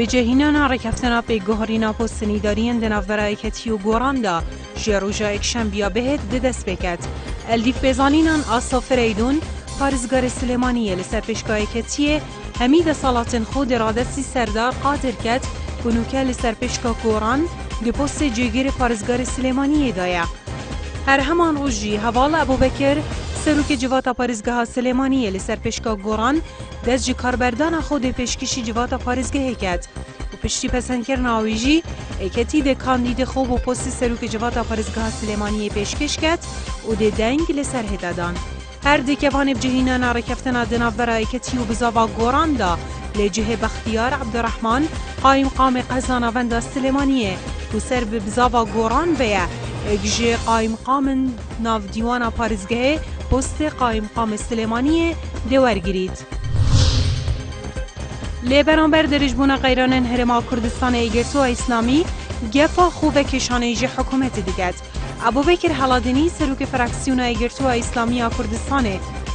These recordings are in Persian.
به جهینان رکفتنا به گوهرینا پستنی دارین دنافورای کتیو گوران دا جروجا اکشن بیا بهت دست بکت الدیف بزانینان آصافر ایدون پارزگار سلیمانیه لسر پشکای کتیه همید سالاتن خود رادستی سردار قادر کت کنوکه لسر پشکا گوران دی پست جگیر پارزگار سلیمانیه دایا. هر همان روزی حوال ابوبکر سروک جواتا پارزگاه سلیمانیه لسر پشکا گوران دست جی کاربردان خود پیشکشی جواتا پارزگاه کرد و پشتی پسند کرن آویجی اکتی ده کاندید خوب و پست سروک جواتا پارزگاه سلیمانیه پیشکش کرد و ده دنگ لسر هدادان. هر دکوان بجهینان رکفتنا دنافورا اکتی و بزاوا گوران دا لجه بختیار عبدالرحمن قایم قام قزانا وندا سلیمانیه و سر بزاوا گوران بیا اگجه قایم قام ناو دیوانا پارزگاه پست قایم قام سلیمانیه دوار گرید. لبرانبر درجبونا غیرانن هرما کردستان ایگرتو اسلامی گفا خوبه کشانیج حکومت دیگد. ابوبکر حلادنی سروک فراکسیون ایگرتو اسلامی کردستان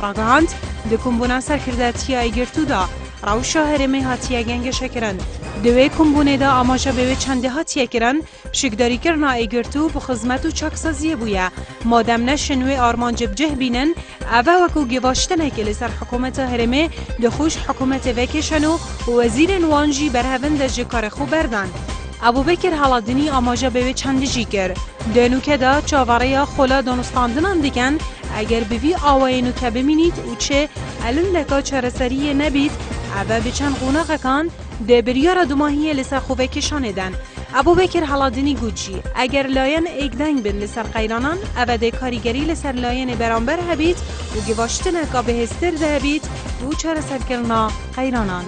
راگهاند دکمبونا سرکرداتی ایگرتو دا روشا هرمه هاتیه گنگ شکرن دوی کمبونه دا آماجا به چنده هاتیه کرن شکداری کرنا ایگرتو به خدمت و چاکسازیه بویا مادم نشنوی آرمان جبجه بینن اوه وکو گواشتنه که لسر حکومت هرمه دخوش حکومت وکشنو و وزیر نوانجی برهون دجه کار خوب بردن. ابوبکر حلادنی آماجا به چنده جی کر دنوکه دا چاواره خلا دانستاندنان دیگن اگر بوی آواینو که بمینید او چه الان لکا چرسریه نبید اوه بچن قوناقه کان ده بریار دوماهیه لسر خوبه کشانه دن. ابوبکر حلادنی گوچی اگر لاین ایگدنگ بین لسر قیرانان اوه ده کاریگری لسر لاین برانبر هبید و گواشتن اکا به هستر ده هبید و چرسر کرنا قیرانان.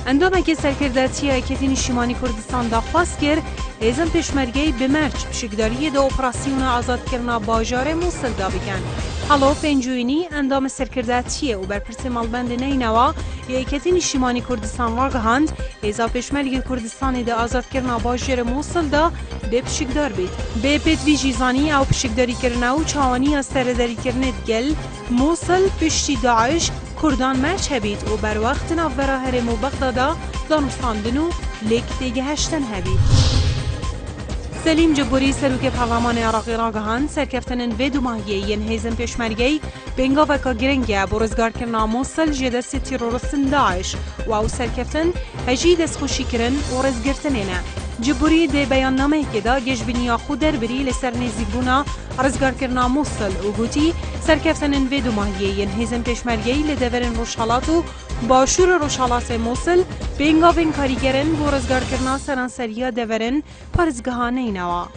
اندامه که سرکرداتی ایکتی نشیمانی کردستان دا خواست کرد ایزن پشمرگی بمرج بشکداری دا اپراسیون آزاد کرنا باجار موصل دا بکن. حالا پنجوینی اندام سرکرداتیه و برپرس مالبند نینوا ایکتی نشیمانی کردستان را گهاند ایزا پشمرگی کردستان دا آزاد کرنا باجار موصل دا به پشکدار بید. به پدوی جیزانی او پشکداری کرنا و چاوانی از سرداری کرند گل موصل پشتی داعش کردان مرچ هبید و بر وقت نافورا هرم و بغدادا دانستاندنو لیک دیگه هشتن هبید. سلیم جبوری سروک پارلمان عراقی را گهاند سرکفتنن و دوماهیه ین هیزن پیشمرگی بینگا وکا گرنگه برزگار کرنا موصل جدست تیرورستن داعش و او سرکفتن هجی دست خوشی کرن و رزگرتنینه. جبوری ده بیان نامه که دا گشبینیا خود در بری لسر نزیگونا رزگار کرنا موصل و گوتی سرکفتنن و دوماهیه ین هیزن پیشمرگی لدورن روشالاتو باشور روشالات موصل بینگاوین کاریگرن و رزگار کرنا سرانسریا دورن پارزگاهانه اینوا.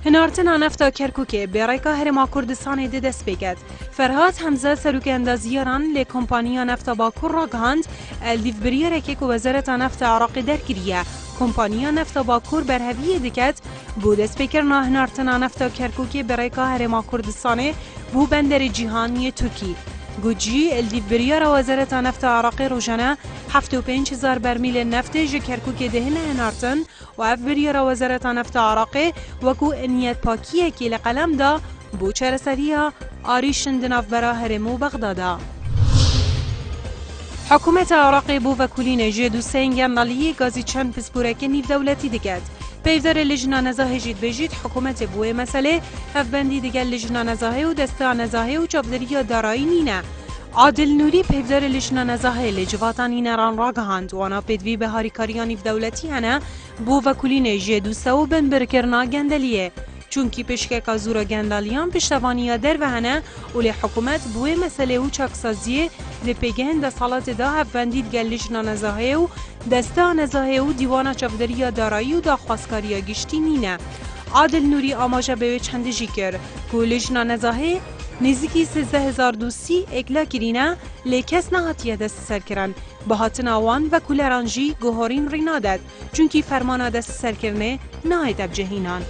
هنارتنا نفتا کرکوکه برایکا هرما کردستان ده دست بگد. فرهاد حمزه سروک اندازیاران لی کمپانیا نفتا باکور را گهاند الدیف بریاره که وزارت نفت عراقی در کریه. کمپانیا نفتا باکور برهویه دکت بو دست بکرنا هنارتنا نفتا کرکوکه برایکا هرما کردستانه بو بندر جیهانی ترکی. گوجی الدیف بریار وزارت نفت عراقی روزانه 75,000 برمیل نفت جکرکوک دهن هنارتن و اف بریار وزارت نفت عراقی وکو انیت پاکیه که لقلم دا بو چرسریا آریشن دناف برا هرمو بغدادا. حکومت عراقی بو وکولین جدو سینگن نالیه گازی چند پسپورک نیف دولتی دکت. پیودار لجنه نزاهی جید بجید حکومت بوی مسئله هفبندی دیگر لجنه نزاهی و دسته نزاهی و چابداری دارایی نینه. عادل نوری پیودار لجنه نزاهی لجواتان اینران را گهاند وانا پیدوی به هاریکاریانی و دولتی هنه بو وکولین جدو سو بن برکرنا گندلیه. چونکی پشکک زورا گندالیان پشتوانیا در و هنه اولی حکومت بوی مسئله و چاکسازیه ده پیگهن ده سالات ده هفبندید گل لجنه نزاهی و دسته نزاهی و دیوان چافداری دارایی و داخواستکاری گشتی نینه. عادل نوری آماجه به چنده جی کرد که لجنه نزاهی نزدیکی 13,230 اکلا کرینه لیکس نهاتیه دست سر کرن به هاتن آوان و کولرانجی گوهارین رینا داد چونکی فرمان دست سر کرنه نهایت اب جهینان.